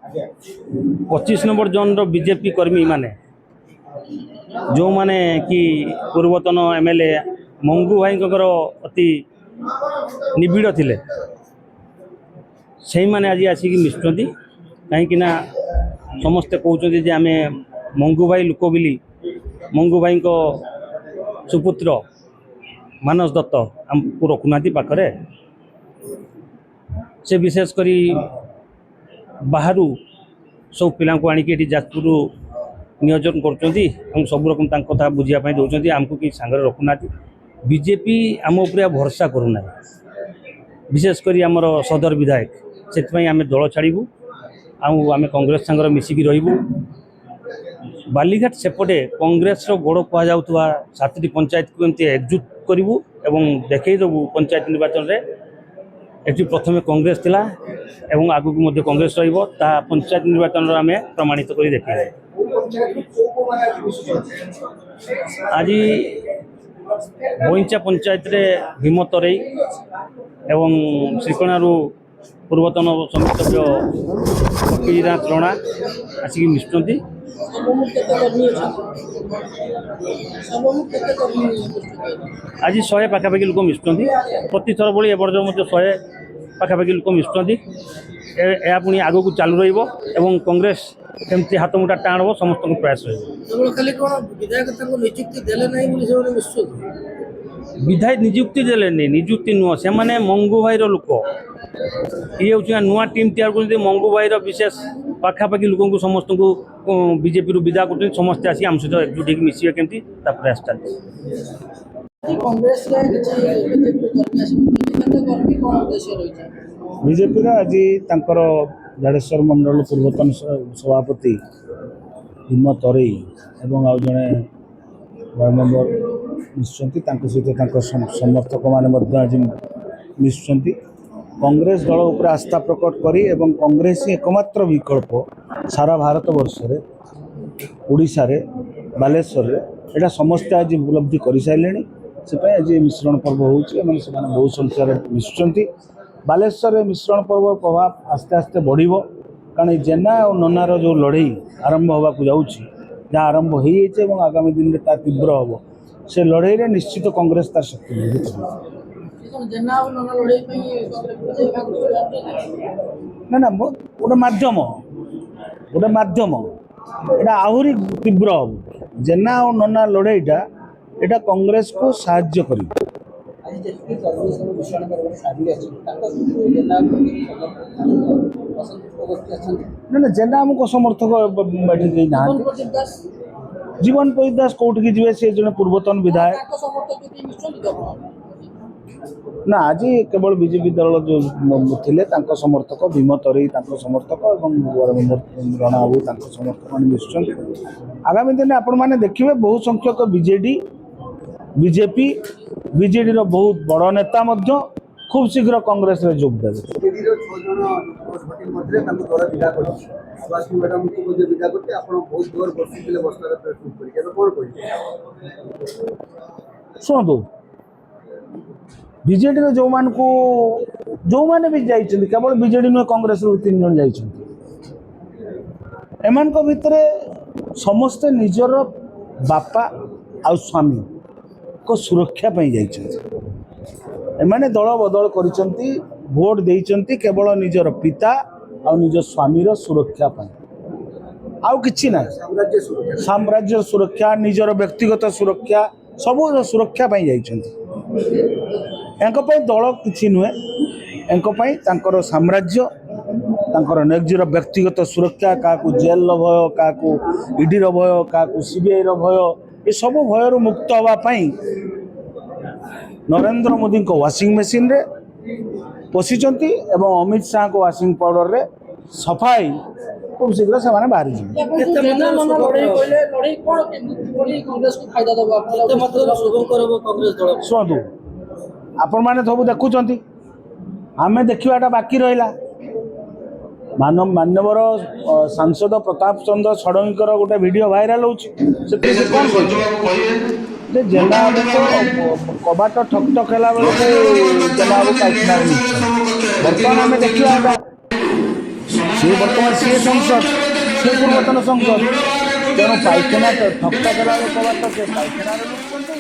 25 number zone रो BJP कर्मी माने जो माने कि पूर्वतन एमएलए मंगू भाई अति निबिड़ थिले से माने आज आसिक मिशुंट कहीं समस्ते कहते जे आम मंगू भाई लोक बोली मंगू भाई को सुपुत्र मानस दत्त आमको रखुना पाखरे से विशेषकर बाहर सब पिला को आणिक जाजपुर नियोजन कर सब रकम कथा बुझापी दौरान आमको कि सांगे रखुना बीजेपी आम उपर भरोसा करूना विशेषकर आमर सदर विधायक से आम दल छाड़ू आम कांग्रेस सांगर मिसिकी रही बालीघाट सेपटे कांग्रेस गोड़ कहुआ 7टी पंचायत को एमती एकजुट करूँ एवं देखईदेबू पंचायत निर्वाचन में एटी प्रथम कांग्रेस थिला एवं आगु को कांग्रेस रहिबो ता पंचायत निर्वाचन आम प्रमाणित कर देखा आज बोईचा पंचायत रे भीम तरेई एवं श्रीकणारू पूर्वतन समिति कपिनाथ रणा आसिक मिशुंट आज 100 पाखापाखि लोक मिशुंट प्रति थर भाई एबर्ज 100 पाखापाखि लोक मिशुंट यह पुणी आग को चालू रही कांग्रेस केमती हाथ मुठा टाण हम समस्त प्रयास विधायक निजुक्ति देले निजुक्ति नुह से माने मंगू भाई लोक ये हूँ नुआ टीम तैयार कर मंगू भाई विशेष पाखापाखि लोक समस्त को बीजेपी रु विदा कर समस्ते आसी आम सहित एकजुट होकर मिसिबे केमती प्रयास चलती बीजेपी आज जाडेश्वर मंडल पूर्वतन सभापति भीम तरेई एवं आउ जड़े वार्ड मेंबर मिशुंट सहित समर्थक मैंने आज मिशुंट कांग्रेस दल उपर आस्था प्रकट करी एवं कांग्रेस ही एकमात्र विकल्प सारा भारत वर्ष रे ओडिशा रे बालेश्वर रे एटा समस्ते आज उपलब्धि कर सारे से आज मिश्रण पर्व होची बहु संख्यार मिशुंट बालेश्वर रे मिश्रण पर्व प्रभाव आस्ते आस्ते बढ़िबो कारण जेना और ननार जो लड़ई आरंभ होगा जाऊँगी जहाँ आरंभ हो जाए आगामी दिन में ता तीव्र हम से लड़ई रे निश्चित कांग्रेस तार शक्ति ना गोटे मध्यम एटा आहरी तीव्र हम जेना और नना लड़ईटा एटा कांग्रेस को साहाय्य कर ना जेना आमको समर्थक जीवन प्रदीप दास कौटी जी सी जन पूर्वतन विधायक ना आज केवल बीजेपी दल जो थे समर्थक भीम तरेई समर्थक रणा बाबू समर्थक मान मिशुंट आगामी दिन आपण मैंने देखिए बहु संख्यक बीजेपी बीजेडी बहुत बड़ नेता खूब शीघ्र कांग्रेस रे जोग देवे शुणु बीजेडी जो मान को जो माने भी जाइछन्ति केवल बीजेडी नुह कांग्रेस रो 3 जन जाइछन्ति एमान को भितरे समस्ते निजर बापा आ स्वामी को सुरक्षा पाई जाइछन्ति एमाने दल बदल करिसन्ति भोट देइछन्ति केवल निजर पिता और निज स्वामीर सुरक्षा पाई आउ किछि ना साम्राज्य सुरक्षा निजर व्यक्तिगत सुरक्षा सब सुरक्षा पाई जाइछन्ति एंक पई दल किछि नुहे एंक पई तांकर साम्राज्य तांकर निजर व्यक्तिगत सुरक्षा काकू जेल भय काकू ईडी भय काकू सीबीआई भय ये सब भयर मुक्त हवा पाई नरेंद्र मोदी को वाशिंग मशीन रे पशिचंती एवं अमित शाह को वाशिंग पाउडर रे सफाई खूब शीघ्र से माने बाहरी शुणु आपण मैंने सब देखुं आम देखाटा बाकी रहा मानवर सांसद प्रताप चंद्र षडंगीकर गोटे वीडियो वायरल होची जेना कबाट ठक ठक है जेना बर्तमान आम देखा ସିଏ ବର୍ତ୍ତମାନ ସିଏ ସଂସଦ, ସିଏ ପୂର୍ବତନ ସଂସଦ। ତେଣୁ ପାଇଖାନା ଠକ୍କା ଦେଲା ଲୋକ ବାଟ ସେ ପାଇଖାନାରେ ଲୁଟୁଛନ୍ତି।